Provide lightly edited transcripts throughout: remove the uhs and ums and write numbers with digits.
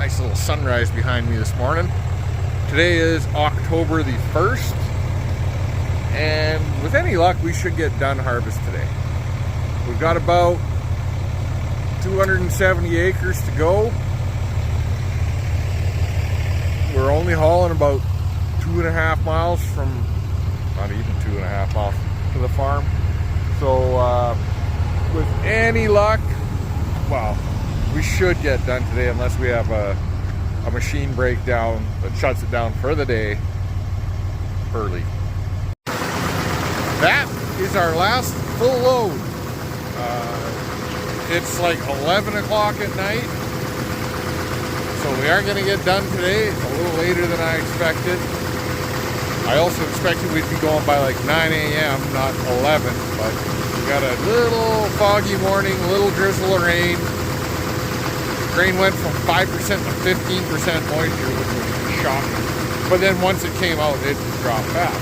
Nice little sunrise behind me this morning. Today is October the 1st, and with any luck we should get done harvest today. We've got about 270 acres to go. We're only hauling about 2.5 miles from, not even 2.5 miles to the farm. So with any luck, well, we should get done today unless we have a machine breakdown that shuts it down for the day early. That is our last full load. It's like 11 o'clock at night, so we aren't going to get done today. It's a little later than I expected. I also expected we'd be going by like 9 a.m., not 11, but we got a little foggy morning, a little drizzle of rain. Grain went from 5% to 15% moisture, which was shocking. But then once it came out, it dropped back.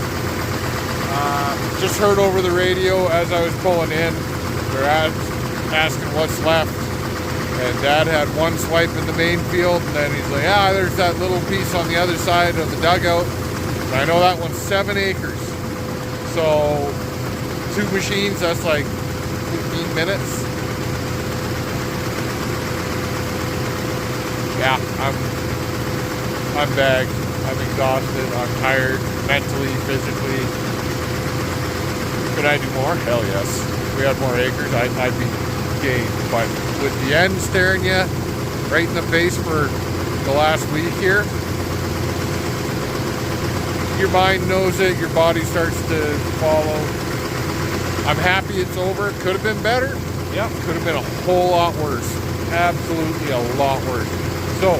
Just heard over the radio as I was pulling in, they're asking what's left. And Dad had one swipe in the main field, and then he's like, "Ah, there's that little piece on the other side of the dugout." And I know that one's 7 acres. So 2 machines, that's like 15 minutes. Yeah, I'm bagged. I'm exhausted. I'm tired, mentally, physically. Could I do more? Hell yes. If we had more acres, I'd be game. But with the end staring you right in the face for the last week here, your mind knows it. Your body starts to follow. I'm happy it's over. Could have been better. Yep. Could have been a whole lot worse. Absolutely a lot worse. So,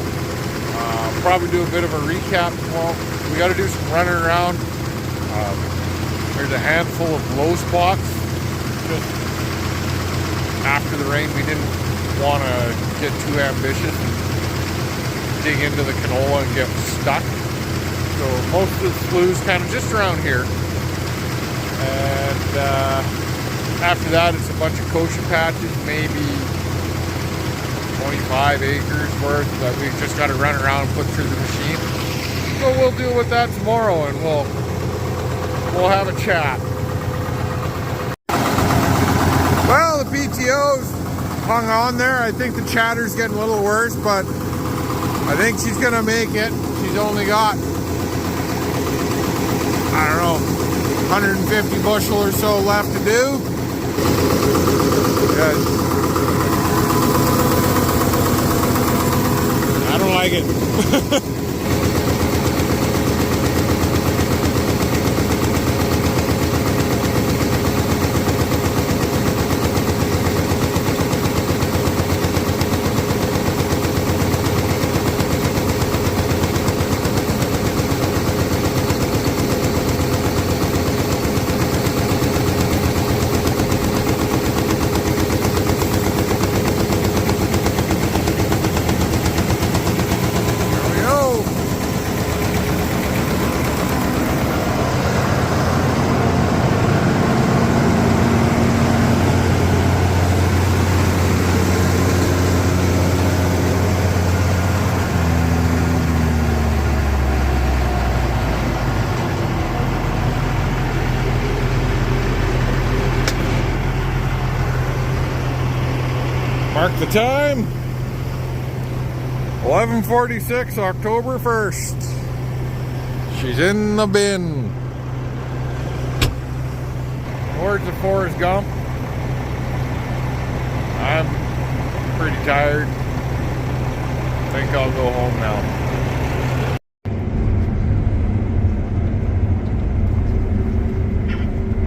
probably do a bit of a recap tomorrow. We got to do some running around. There's a handful of low spots. Just after the rain, we didn't want to get too ambitious and dig into the canola and get stuck. So most of the sloughs kind of just around here. And after that, it's a bunch of kochia patches, maybe 25 acres worth that we've just got to run around and put through the machine. So we'll deal with that tomorrow, and we'll have a chat. Well, the PTO's hung on there. I think the chatter's getting a little worse, but I think she's gonna make it. She's only got, I don't know, 150 bushel or so left to do. Good. I don't like it. Mark the time, 11:46, October 1st. She's in the bin. Towards the Forrest Gump. I'm pretty tired. I think I'll go home now.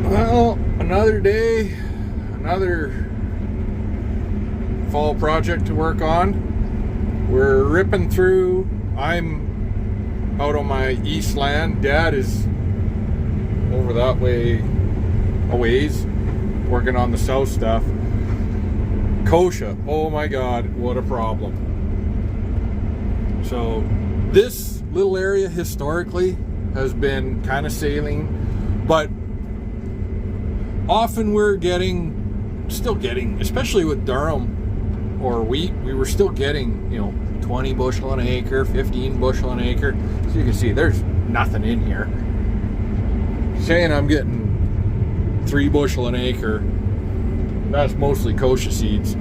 Well, another day, another fall project to work on. We're ripping through. I'm out on my east land. Dad is over that way a ways working on the south stuff. Kochia, oh my god, what a problem. So this little area historically has been kind of saline, but often we're still getting, especially with Durham or wheat, we were still getting, 12 20 bushel an acre, 15 bushel an acre. So you can see there's nothing in here. Saying I'm getting 3 bushel an acre, that's mostly kochia seeds.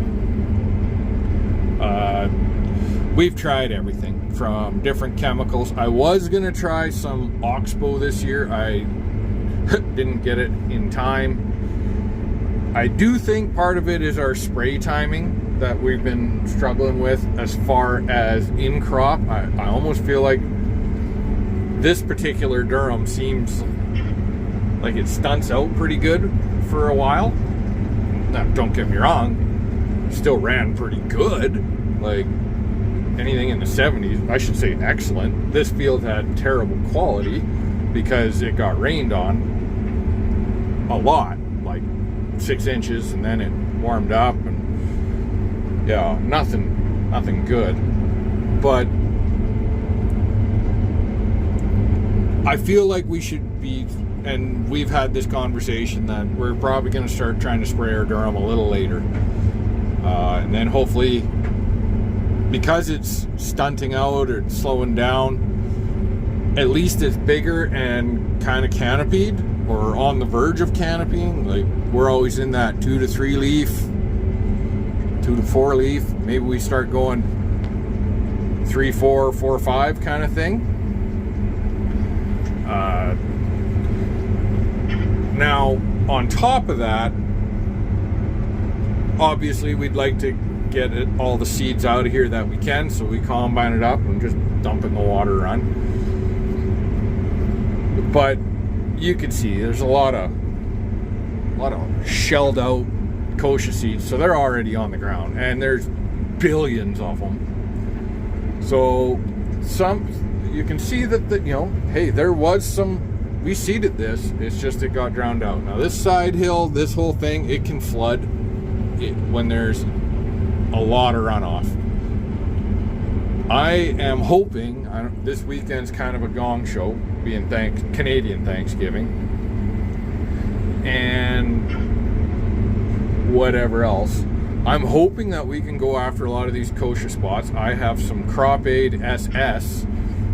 We've tried everything from different chemicals. I was gonna try some Oxbow this year. I didn't get it in time. I do think part of it is our spray timing that we've been struggling with as far as in crop. I almost feel like this particular durum seems like it stunts out pretty good for a while. Now, don't get me wrong, still ran pretty good. Like anything in the 70s, I should say excellent. This field had terrible quality because it got rained on a lot, like 6 inches, and then it warmed up, and yeah, nothing good. But I feel like we should be, and we've had this conversation, that we're probably going to start trying to spray our durum a little later, and then hopefully, because it's stunting out or slowing down, at least it's bigger and kind of canopied or on the verge of canopying. Like, we're always in that 2 to 3 leaf, 2 to 4 leaf. Maybe we start going 3, 4, 4, 5 kind of thing. Now, on top of that, obviously we'd like to get all the seeds out of here that we can, so we combine it up and just dump it in the water run. But you can see there's a lot of shelled out kochia seeds, so they're already on the ground, and there's billions of them. So you can see that hey, there was some. We seeded this. It's just it got drowned out. Now this side hill, this whole thing, it can flood when there's a lot of runoff. I am hoping, this weekend's kind of a gong show, being Canadian Thanksgiving, and whatever else. I'm hoping that we can go after a lot of these kochia spots. I have some Crop Aid SS,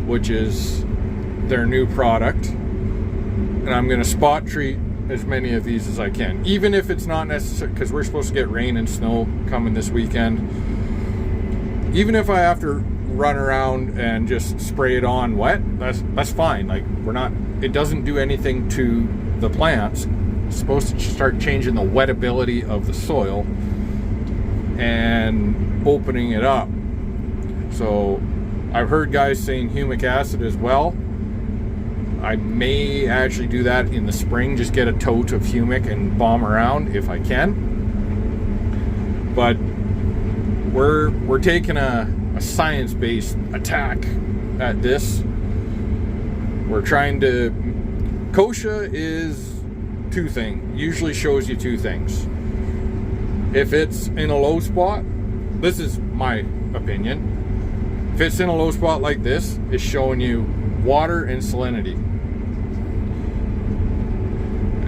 which is their new product, and I'm going to spot treat as many of these as I can, even if it's not necessary, because we're supposed to get rain and snow coming this weekend. Even if I have to run around and just spray it on wet, that's fine. Like, it doesn't do anything to the plants. It's supposed to start changing the wettability of the soil and opening it up. So I've heard guys saying humic acid as well. I may actually do that in the spring, just get a tote of humic and bomb around if I can. But we're taking a science-based attack at this. We're trying to... Kochia is usually shows you 2 things. If it's in a low spot, this is my opinion, if it's in a low spot like this, it's showing you water and salinity.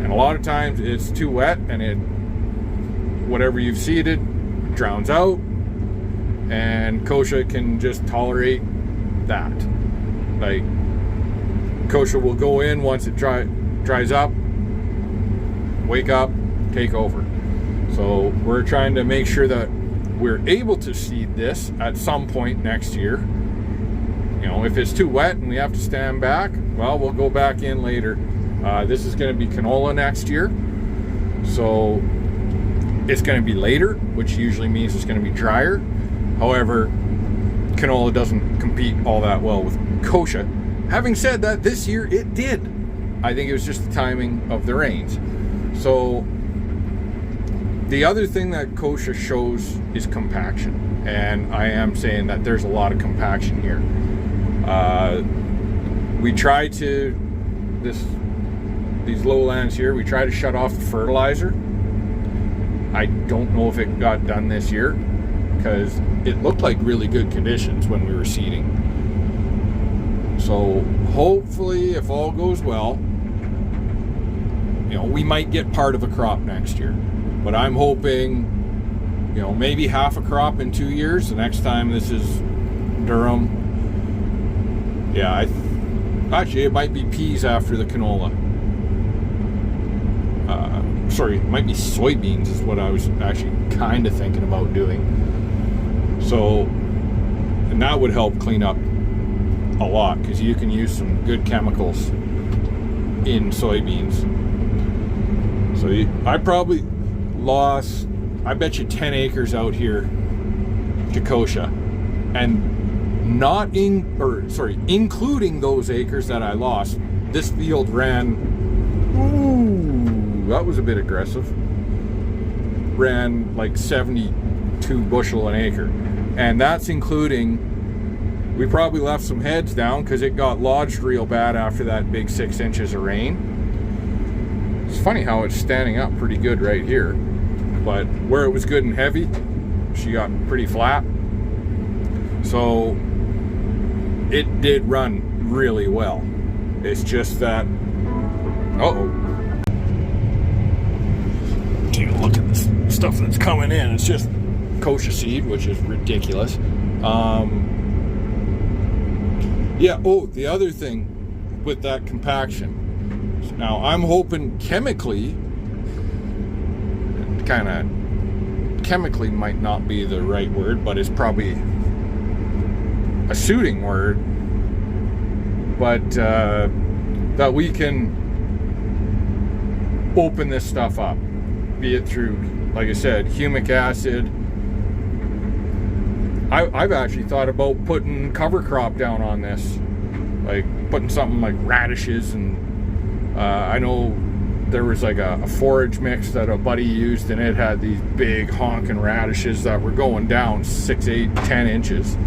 And a lot of times it's too wet, and whatever you've seeded drowns out, and kochia can just tolerate that. Like, kochia will go in once it dries up, wake up, take over. So we're trying to make sure that we're able to seed this at some point next year. If it's too wet and we have to stand back, well, we'll go back in later. This is going to be canola next year, so it's going to be later, which usually means it's going to be drier. However, canola doesn't compete all that well with kochia. Having said that, this year it did. I think it was just the timing of the rains. So the other thing that kochia shows is compaction, and I am saying that there's a lot of compaction here. We try to, these lowlands here, we try to shut off the fertilizer. I don't know if it got done this year, because it looked like really good conditions when we were seeding. So hopefully, if all goes well, we might get part of a crop next year. But I'm hoping, maybe half a crop in 2 years. The next time this is durum. Yeah, actually it might be peas after the canola. Sorry, it might be soybeans is what I was actually kind of thinking about doing. So, and that would help clean up a lot, because you can use some good chemicals in soybeans. So I probably lost, I bet you 10 acres out here to Kochia, and including those acres that I lost, this field ran, ooh, that was a bit aggressive, ran like 72 bushel an acre. And that's including, we probably left some heads down because it got lodged real bad after that big 6 inches of rain. It's funny how it's standing up pretty good right here, but where it was good and heavy, she got pretty flat. So it did run really well. It's just that, take a look at this stuff that's coming in. It's just Kochia seed, which is ridiculous. Yeah, the other thing with that compaction. Now, I'm hoping chemically might not be the right word, but it's probably a suiting word, but that we can open this stuff up, be it through, like I said, humic acid. I've actually thought about putting cover crop down on this, like putting something like radishes, and I know there was like a forage mix that a buddy used, and it had these big honking radishes that were going down 6, 8, 10 inches. I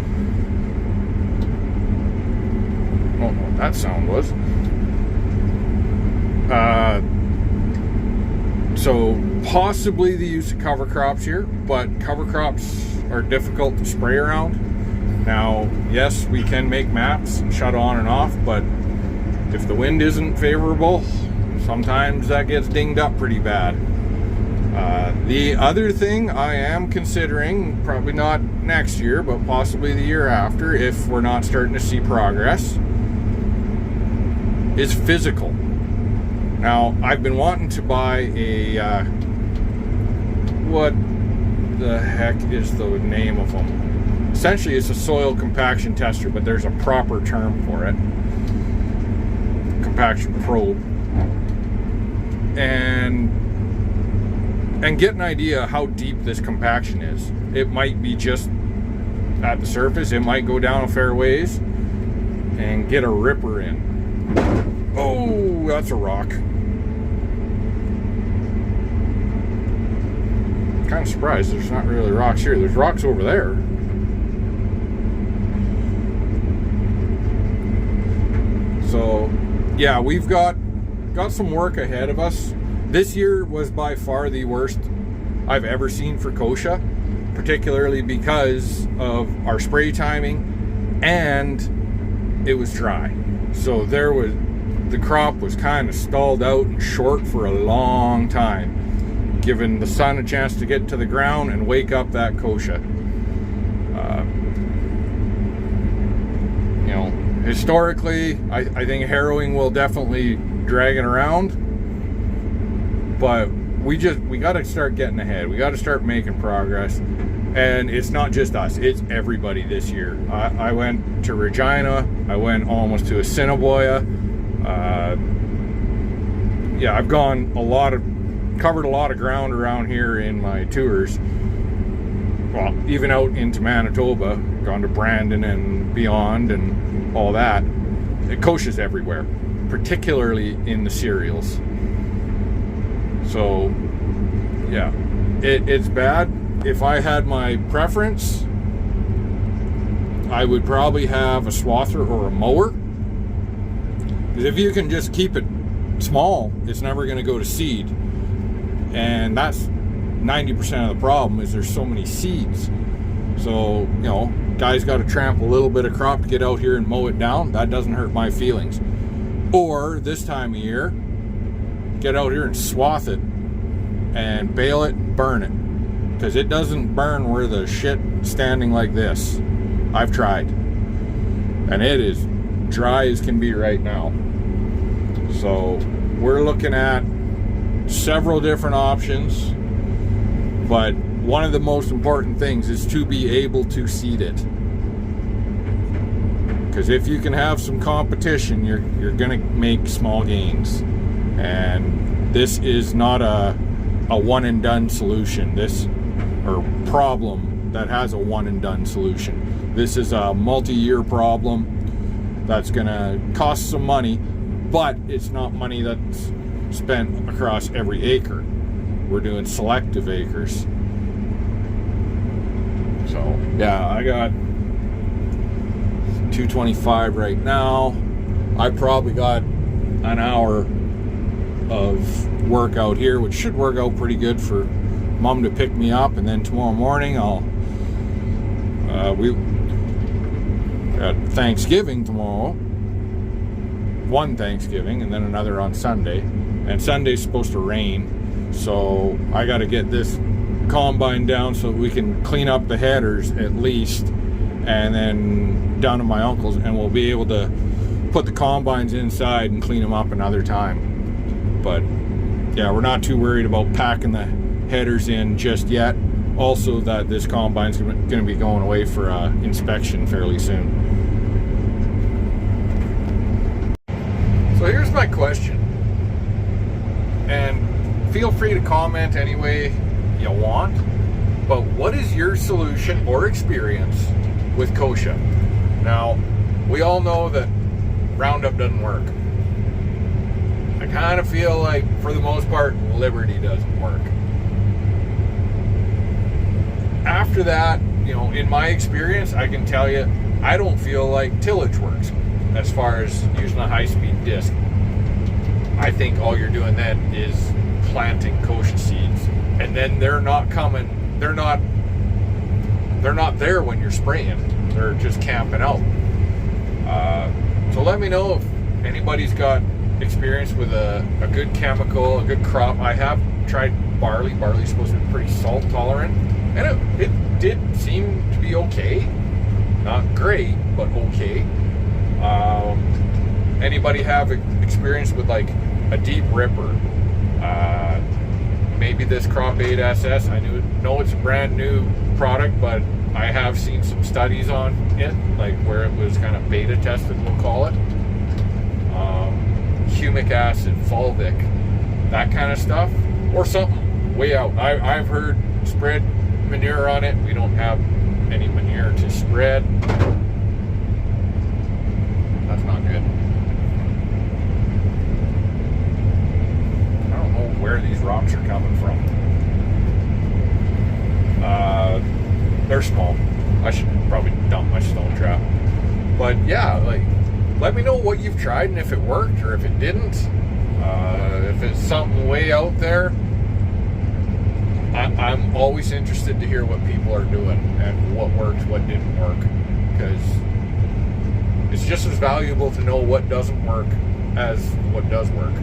don't know what that sound was. So possibly the use of cover crops here, but cover crops are difficult to spray around. Now, yes, we can make mats and shut on and off, but if the wind isn't favorable, sometimes that gets dinged up pretty bad. The other thing I am considering, probably not next year, but possibly the year after, if we're not starting to see progress, is physical. Now, I've been wanting to buy a, what the heck is the name of them? Essentially, it's a soil compaction tester, but there's a proper term for it. Compaction probe. And get an idea how deep this compaction is. It might be just at the surface. It might go down a fair ways and get a ripper in. Oh, that's a rock. Kind of surprised there's not really rocks here. There's rocks over there. So yeah, we've got some work ahead of us. This year was by far the worst I've ever seen for Kochia, particularly because of our spray timing, and it was dry. So the crop was kind of stalled out and short for a long time, giving the sun a chance to get to the ground and wake up that Kochia. You know, historically, I think harrowing will definitely drag it around, but we got to start getting ahead. We got to start making progress, and it's not just us; it's everybody this year. I went to Regina. I went almost to Assiniboia. Yeah, I've covered a lot of ground around here in my tours. Well, even out into Manitoba, gone to Brandon and beyond and all that. Kochia's everywhere, particularly in the cereals. So, yeah, it's bad. If I had my preference, I would probably have a swather or a mower. Because if you can just keep it small, it's never going to go to seed. And that's 90% of the problem, is there's so many seeds. So, you know, guys got to tramp a little bit of crop to get out here and mow it down. That doesn't hurt my feelings. Or this time of year, get out here and swath it and bale it and burn it, because it doesn't burn where the shit standing like this. I've tried. and it is dry as can be right now. So we're looking at several different options, but one of the most important things is to be able to seed it. Because if you can have some competition, you're gonna make small gains. And this is not a one and done solution. Or problem that has a one and done solution. This is a multi-year problem that's gonna cost some money, but it's not money that's spent across every acre. We're doing selective acres. So yeah, I got 225 right now. I probably got an hour of work out here, which should work out pretty good for Mom to pick me up, and then tomorrow morning we got Thanksgiving tomorrow, one Thanksgiving, and then another on Sunday, and Sunday's supposed to rain, so I got to get this combine down so we can clean up the headers at least, and then down to my uncle's, and we'll be able to put the combines inside and clean them up another time. But yeah, we're not too worried about packing the headers in just yet. Also, that this combine's going to be going away for inspection fairly soon. So here's my question, and feel free to comment any way you want, but what is your solution or experience with Kochia? Now, we all know that Roundup doesn't work. I kind of feel like, for the most part, Liberty doesn't work. After that, you know, in my experience, I can tell you, I don't feel like tillage works as far as using a high-speed disc. I think all you're doing then is planting Kochia seeds, and then they're not there when you're spraying. They're just camping out. So let me know if anybody's got experience with a good chemical, a good crop. I have tried barley. Barley's supposed to be pretty salt tolerant, and it did seem to be okay. Not great, but okay. Anybody have experience with like a deep ripper? Maybe this Crop 8 SS. I know it's a brand new product, but I have seen some studies on it, like where it was kind of beta tested, we'll call it. Humic acid, fulvic, that kind of stuff, or something way out. I've heard spread manure on it. We don't have any manure to spread. That's not good. I don't know where these rocks are coming from. They're small. I should probably dump my stone trap. But yeah, like, let me know what you've tried and if it worked or if it didn't. If it's something way out there, I'm always interested to hear what people are doing and what worked, what didn't work, because it's just as valuable to know what doesn't work as what does work.